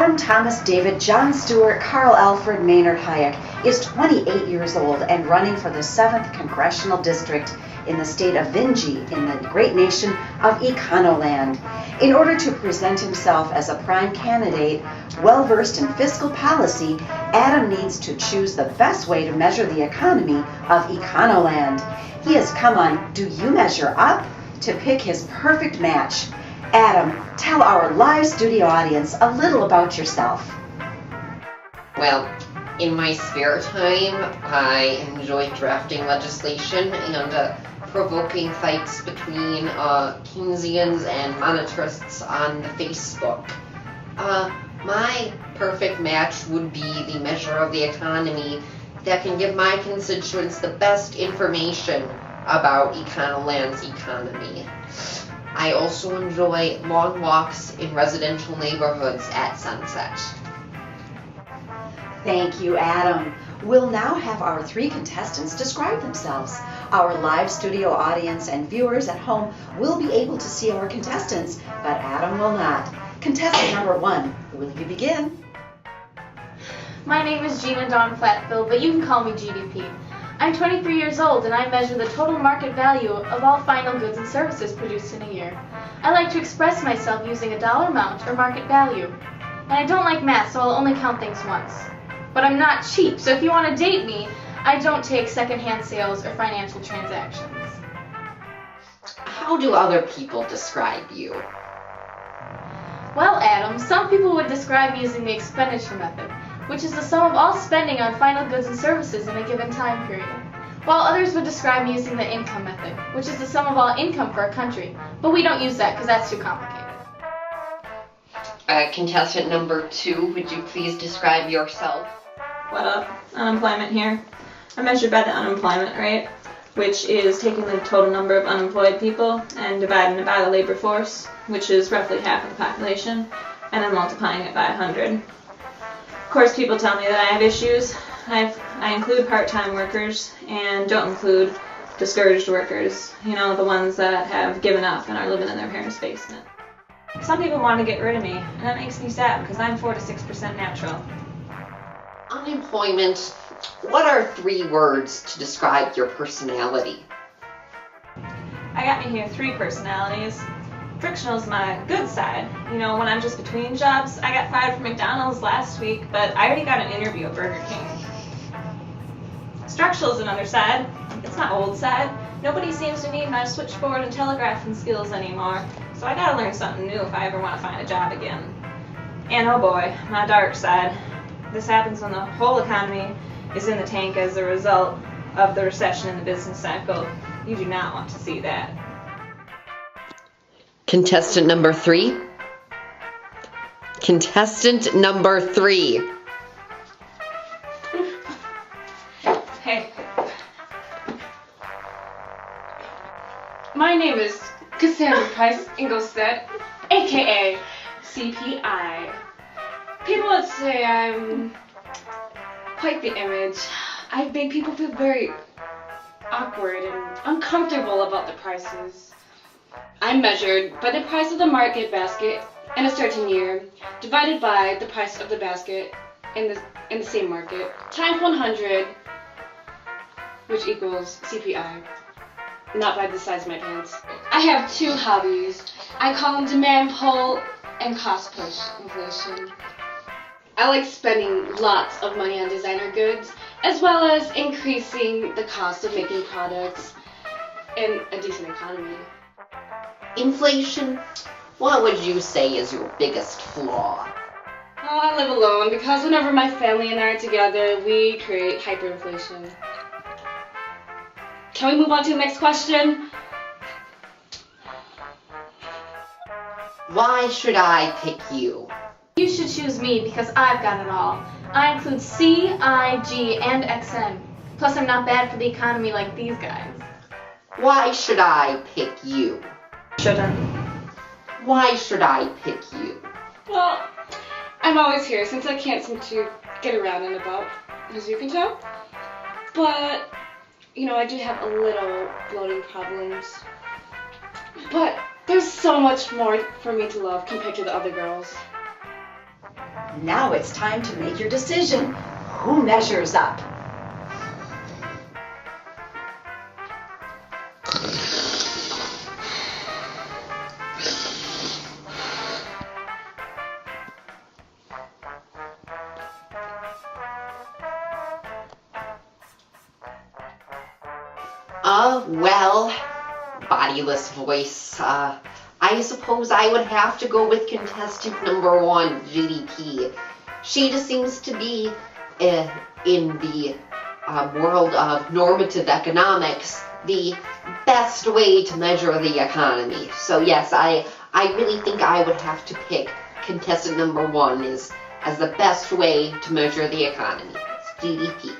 Adam Thomas David John Stewart Carl Alfred Maynard Hayek is 28 years old and running for the 7th Congressional District in the state of Vinji in the great nation of Econoland. In order to present himself as a prime candidate, well-versed in fiscal policy, Adam needs to choose the best way to measure the economy of Econoland. He has come on Do You Measure Up? To pick his perfect match. Adam, tell our live studio audience a little about yourself. Well, in my spare time, I enjoy drafting legislation and provoking fights between Keynesians and monetarists on Facebook. My perfect match would be the measure of the economy that can give my constituents the best information about Econoland's economy. I also enjoy long walks in residential neighborhoods at sunset. Thank you, Adam. We'll now have our 3 contestants describe themselves. Our live studio audience and viewers at home will be able to see our contestants, but Adam will not. Contestant number 1, will you begin? My name is Gina Dawn Flatfield, but you can call me GDP. I'm 23 years old and I measure the total market value of all final goods and services produced in a year. I like to express myself using a dollar amount or market value. And I don't like math, so I'll only count things once. But I'm not cheap, so if you want to date me, I don't take secondhand sales or financial transactions. How do other people describe you? Well, Adam, some people would describe me using the expenditure method, which is the sum of all spending on final goods and services in a given time period, while others would describe me using the income method, which is the sum of all income for a country, but we don't use that because that's too complicated. Contestant number 2, would you please describe yourself? What up? Unemployment here. I measure by the unemployment rate, which is taking the total number of unemployed people and dividing it by the labor force, which is roughly half of the population, and then multiplying it by 100. Of course, people tell me that I have issues. I include part-time workers and don't include discouraged workers, the ones that have given up and are living in their parents' basement. Some people want to get rid of me, and that makes me sad because I'm 4 to 6% natural. Unemployment. What are 3 words to describe your personality? I got me here 3 personalities. Frictional is my good side. When I'm just between jobs. I got fired from McDonald's last week, but I already got an interview at Burger King. Structural is another side. It's my old side. Nobody seems to need my switchboard and telegraphing skills anymore, so I gotta learn something new if I ever want to find a job again. And oh boy, my dark side. This happens when the whole economy is in the tank as a result of the recession in the business cycle. You do not want to see that. Contestant number 3. Contestant number 3. Hey. My name is Cassandra Price Inglestead, aka CPI. People would say I'm quite the image. I make people feel very awkward and uncomfortable about the prices. I'm measured by the price of the market basket in a certain year, divided by the price of the basket in the same market, times 100, which equals CPI, not by the size of my pants. I have 2 hobbies. I call them demand pull and cost push inflation. I like spending lots of money on designer goods, as well as increasing the cost of making products in a decent economy. Inflation. What would you say is your biggest flaw? Oh, I live alone because whenever my family and I are together, we create hyperinflation. Can we move on to the next question? Why should I pick you? You should choose me because I've got it all. I include C, I, G, and XN. Plus, I'm not bad for the economy like these guys. Why should I pick you? Shouldn't. Why should I pick you? Well, I'm always here since I can't seem to get around and about, as you can tell. But, I do have a little bloating problems. But there's so much more for me to love compared to the other girls. Now it's time to make your decision. Who measures up? Well, bodiless voice, I suppose I would have to go with contestant number 1, GDP. She just seems to be, in the world of normative economics, the best way to measure the economy. So yes, I really think I would have to pick contestant number 1 as the best way to measure the economy. It's GDP.